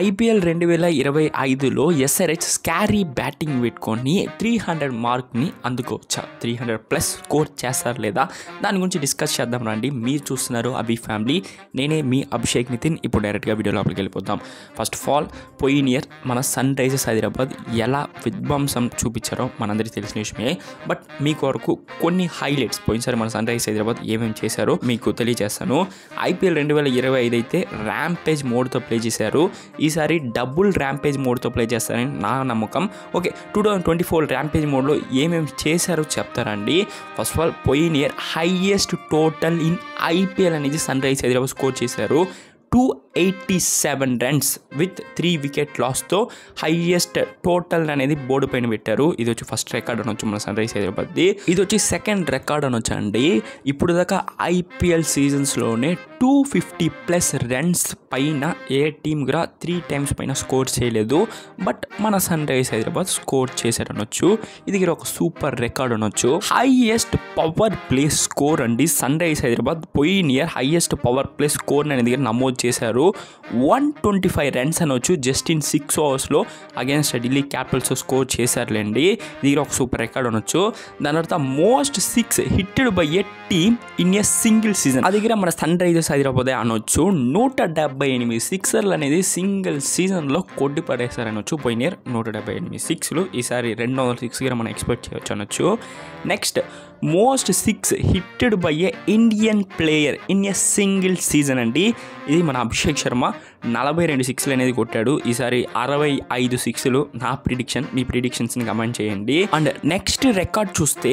IPL 2025లో SRH scary batting పెట్టుకొని 300 మార్క్ని అందుకోవచ్చా, 300 plus score చేస్తారు లేదా, దాని గురించి డిస్కస్ చేద్దాం రండి. మీరు చూస్తున్నారు అభి ఫ్యామిలీ, నేనే మీ అభిషేక్ నితిన్. ఇప్పుడు డైరెక్ట్గా వీడియో లోపలికి వెళ్ళిపోతాం. ఫస్ట్ ఆఫ్ ఆల్, పోయిన ఇయర్ మన సన్ రైజర్స్ హైదరాబాద్ ఎలా విధ్వంసం చూపించారో మనందరికీ తెలిసిన విషయమే. బట్ మీ కొరకు కొన్ని హైలైట్స్, పోయినసారి మన సన్ రైజర్స్ హైదరాబాద్ ఏమేమి చేశారో మీకు తెలియజేస్తాను. IPL 2025 అయితే ర్యాంపేజ్ మోడ్తో ప్లే చేశారు. ఈసారి డబుల్ ర్యాంపేజ్ మోడ్తో ప్లే చేస్తారని నా నమ్మకం. ఓకే, 2024 ర్యాంపేజ్ మోడ్లో ఏమేమి చేశారో చెప్తారండి. ఫస్ట్ ఆఫ్ ఆల్, పోయిన year highest total in IPL అనేది సన్ రైజర్స్ హైదరాబాద్ స్కోర్ చేశారు. 287 రన్స్ విత్ 3 వికెట్ లాస్తో హైయెస్ట్ టోటల్ అనేది బోర్డు పైన పెట్టారు. ఇది వచ్చి ఫస్ట్ రికార్డ్ అనొచ్చు మన సన్ రైజర్స్ హైదరాబాద్ది. ఇది వచ్చి సెకండ్ రికార్డ్ అనొచ్చు అండి. ఇప్పుడు దాకా IPL సీజన్స్లోనే 250 ప్లస్ రన్స్ పైన ఏ టీమ్ కూడా 3 టైమ్స్ పైన స్కోర్ చేయలేదు. బట్ మన సన్ రైజర్స్ హైదరాబాద్ స్కోర్ చేశారనొచ్చు. ఇది ఒక సూపర్ రికార్డ్ అనొచ్చు. హైయెస్ట్ పవర్ ప్లే స్కోర్ అండి. సన్ రైజర్స్ హైదరాబాద్ పోయిన year highest power play score అనేది నమోదు చేశారు. 125 రన్స్ అనొచ్చు జస్ట్ ఇన్ 6 ఓవర్స్లో అగేన్స్ట్ ఢిల్లీ క్యాపిటల్స్ స్కోర్ చేశారులేండి. ఇది ఒక సూపర్ రికార్డ్ అనొచ్చు. దాని తర్వాత most 6 hitted by a team in a single season, అది కూడా మన సన్ రైజర్స్ హైదరాబాద్ అనొచ్చు. 178 సిక్సర్లు అనేది సింగిల్ సీజన్లో కొట్టి పడేశారనొచ్చు. పోయిన ఇయర్ 178 సిక్స్లు, ఈసారి 200 సిక్స్ కూడా మనం ఎక్స్పెక్ట్ చేయవచ్చు అనొచ్చు. Next, most 6 hitted by A Indian player in a single season అండి. ఇది మన అభిషేక్ శర్మ 42 సిక్స్లు అనేది కొట్టాడు. ఈసారి 65 సిక్స్లు నా ప్రిడిక్షన్. మీ ప్రిడిక్షన్స్ని కమెంట్ చేయండి. అండ్ నెక్స్ట్ రికార్డ్ చూస్తే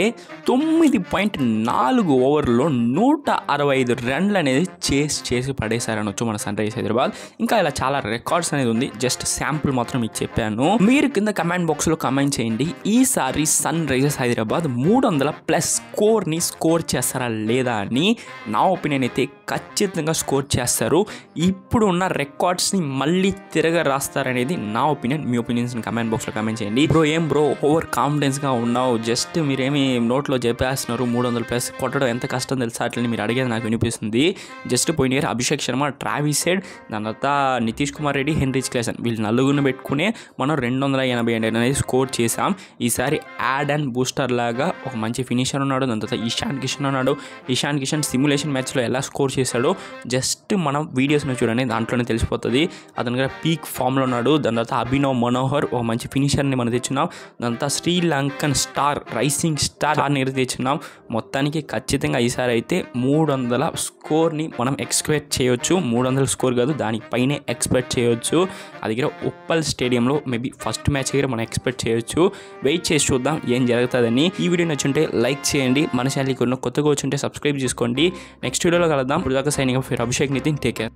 9.4 ఓవర్లో 165 రన్లు అనేది చేసి పడేశారనొచ్చు మన సన్ రైజర్స్ హైదరాబాద్. ఇంకా ఇలా చాలా రికార్డ్స్ అనేది ఉంది. జస్ట్ శాంపుల్ మాత్రం మీకు చెప్పాను. మీరు కింద కమెంట్ బాక్స్లో కమెంట్ చేయండి, ఈసారి సన్ రైజర్స్ హైదరాబాద్ 300 ప్లస్ స్కోర్ని స్కోర్ చేస్తారా లేదా అని. నా ఒపీనియన్ అయితే ఖచ్చితంగా స్కోర్ చేస్తారు. ఇప్పుడు ఉన్న రికార్డ్స్ని మళ్ళీ తిరగ రాస్తారనేది నా ఒపీనియన్. మీ ఒపీనియన్స్ని కమెంట్ బాక్స్లో కమెంట్ చేయండి. బ్రో ఓవర్ కాన్ఫిడెన్స్గా ఉన్నావు, జస్ట్ మీరేమి నోట్లో చెప్పేస్తున్నారు. 300 ప్లస్ కొట్టడం ఎంత కష్టం తెలుసా అట్లని మీరు అడిగేది నాకు వినిపిస్తుంది. జస్ట్ పోయిన year Abhishek Sharma, Travis head, దాని తర్వాత నితీష్ కుమార్ రెడ్డి, హెన్రిచ్ క్లాసన్, వీళ్ళు నలుగురిని పెట్టుకునే మనం 280 అనేది స్కోర్ చేసాం. ఈసారి యాడ్ అండ్ బూస్టర్ లాగా ఒక మంచి ఫినిషర్ ఉన్నాడు. దాని తర్వాత ఇషాన్ కిషన్ ఉన్నాడు. ఇషాన్ కిషన్ సిమ్యులేషన్ మ్యాచ్లో ఎలా స్కోర్ చేశాడో జస్ట్ మనం వీడియోస్ని చూడండి, దాంట్లోనే తెలిసిపోతుంది. అతను కూడా పీక్ ఫామ్లో ఉన్నాడు. దాని తర్వాత అభినవ్ మనోహర్ ఒక మంచి ఫినిషర్ని మనం తెచ్చున్నాం. దాని తర్వాత శ్రీలంకన్ స్టార్, రైసింగ్ స్టార్ని తెచ్చున్నాం. మొత్తానికి ఖచ్చితంగా ఈసారి అయితే 300 స్కోర్ని మనం ఎక్స్పెక్ట్ చేయొచ్చు. 300 స్కోర్ కాదు, దానిపైనే ఎక్స్పెక్ట్ చేయొచ్చు. అది కూడా ఉప్పల్ స్టేడియంలో మేబీ ఫస్ట్ మ్యాచ్ దగ్గర మనం ఎక్స్పెక్ట్ చేయొచ్చు. వెయిట్ చేసి చూద్దాం ఏం జరుగుతుందని. ఈ వీడియో నచ్చుంటే లైక్ చేయండి, మన ఛానల్కి కొత్తగా వచ్చుంటే సబ్స్క్రైబ్ చేసుకోండి. నెక్స్ట్ వీడియోలో కలుద్దాం. ఇప్పుడు దాకా signing off Abhishek Nitin. Take care.